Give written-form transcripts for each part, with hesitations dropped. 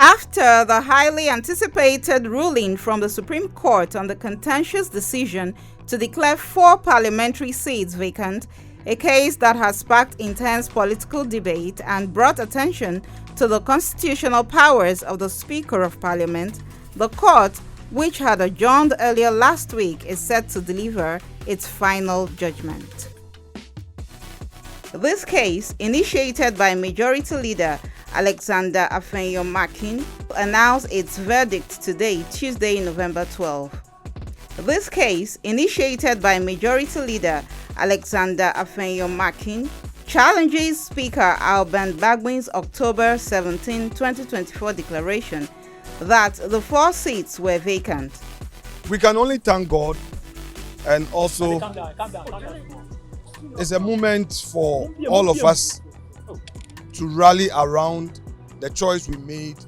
After the highly anticipated ruling from the Supreme Court on the contentious decision to declare 4 parliamentary seats vacant, a case that has sparked intense political debate and brought attention to the constitutional powers of the Speaker of Parliament, the court, which had adjourned earlier last week, is set to deliver its final judgment. This case, initiated by Majority Leader Alexander Afenyo-Makin, announced its verdict today, Tuesday, November 12. This case, initiated by Majority Leader Alexander Afenyo-Makin, challenges Speaker Alban Bagbin's October 17, 2024 declaration that the 4 seats were vacant. We can only thank God, and also it's a moment for all of us to rally around the choice we made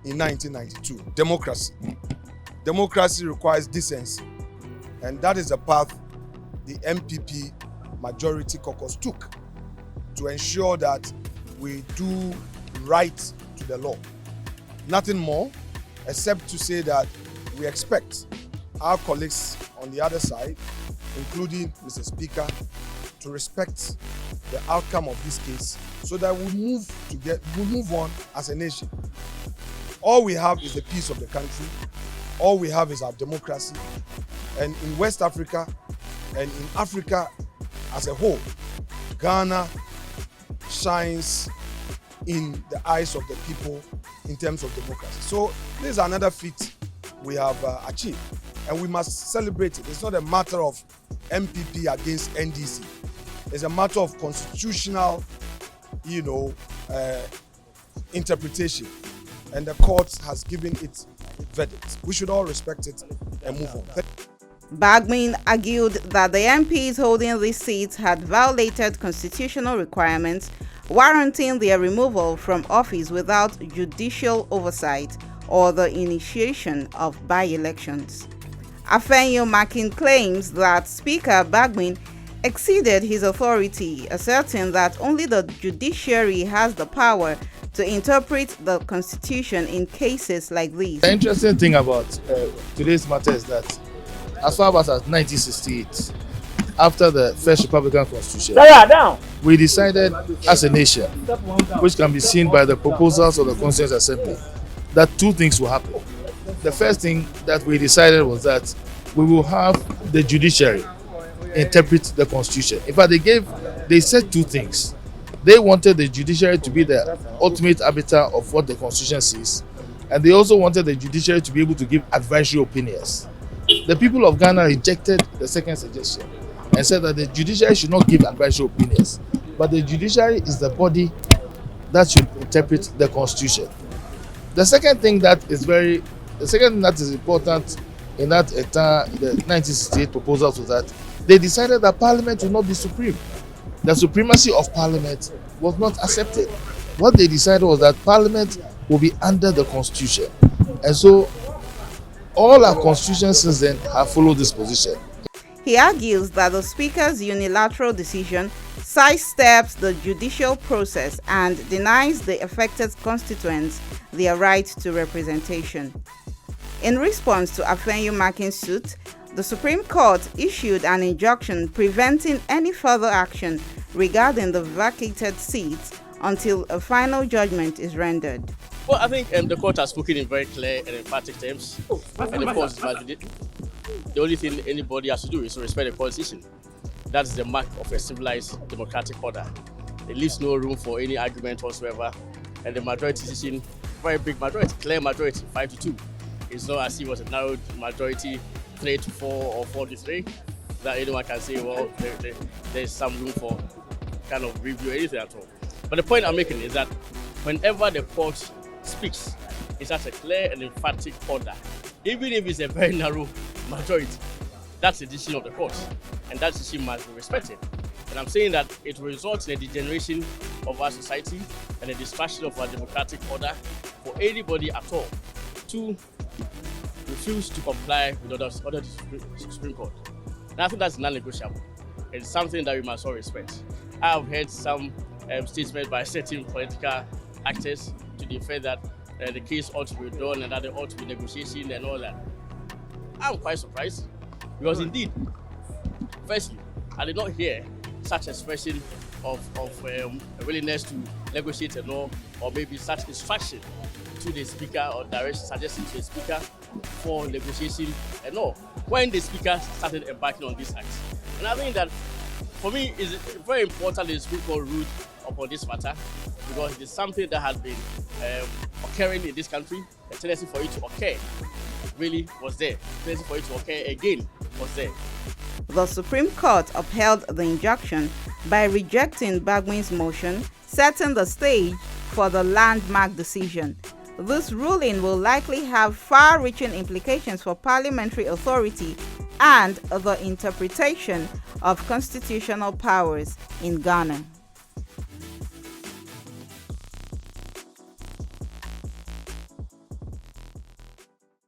in 1992, democracy. Democracy requires decency, and that is the path the MPP majority caucus took to ensure that we do right to the law. Nothing more except to say that we expect our colleagues on the other side, including Mr. Speaker, to respect the outcome of this case so that we move on as a nation. All we have is the peace of the country. All we have is our democracy. And in West Africa and in Africa as a whole, Ghana shines in the eyes of the people in terms of democracy. So this is another feat we have achieved, and we must celebrate it. It's not a matter of MPP against NDC. It's a matter of constitutional, interpretation, and the court has given its verdict. We should all respect it and move on. Bagbin argued that the MPs holding these seats had violated constitutional requirements, warranting their removal from office without judicial oversight or the initiation of by-elections. Afenyo-Makin claims that Speaker Bagbin exceeded his authority, asserting that only the judiciary has the power to interpret the Constitution in cases like these. The interesting thing about today's matter is that as far back as 1968, after the first Republican Constitution, we decided as a nation, which can be seen by the proposals of the Constituent Assembly, that 2 things will happen. The first thing that we decided was that we will have the judiciary interpret the Constitution. In fact, they said 2 things. They wanted the judiciary to be the ultimate arbiter of what the Constitution says, and they also wanted the judiciary to be able to give advisory opinions. The people of Ghana rejected the second suggestion and said that the judiciary should not give advisory opinions, but the judiciary is the body that should interpret the Constitution. The second thing that is important in that the 1968 proposals was that they decided that Parliament will not be supreme. The supremacy of Parliament was not accepted. What they decided was that Parliament will be under the Constitution, and so all our constitutions since then have followed this position. He argues that the Speaker's unilateral decision sidesteps the judicial process and denies the affected constituents their right to representation. In response to Afenyo-Makin's suit, the Supreme Court issued an injunction preventing any further action regarding the vacated seats until a final judgment is rendered. Well, I think the court has spoken in very clear and emphatic terms, and the court is validated. The only thing anybody has to do is to respect the constitution. That is the mark of a civilized democratic order. It leaves no room for any argument whatsoever, and the majority decision, very big majority, clear majority, 5-2. It's not as if it was a narrow majority, 3-4 or 4-3, that anyone can say, well, there's some room for kind of review or anything at all. But the point I'm making is that whenever the court speaks, it's such a clear and emphatic order, even if it's a very narrow majority. That's the decision of the court, and that decision must be respected. And I'm saying that it will result in a degeneration of our society and a destruction of our democratic order for anybody at all to refuse to comply with other Supreme Court. And I think that's non-negotiable. It's something that we must all respect. I have heard some statements by certain political actors to the effect that the case ought to be done and that there ought to be negotiation and all that. I'm quite surprised because indeed, firstly, I did not hear such expression of a willingness to negotiate and all, or maybe such instruction to the speaker or direction suggestion to the speaker for negotiation and all when the speaker started embarking on this act. And I think that for me it's very important that the Supreme Court ruled upon this matter because it is something that has been occurring in this country. The tendency for it to occur really was there. The tendency for it to occur again was there. The Supreme Court upheld the injunction by rejecting Bagbin's motion, setting the stage for the landmark decision. This ruling will likely have far-reaching implications for parliamentary authority and the interpretation of constitutional powers in Ghana.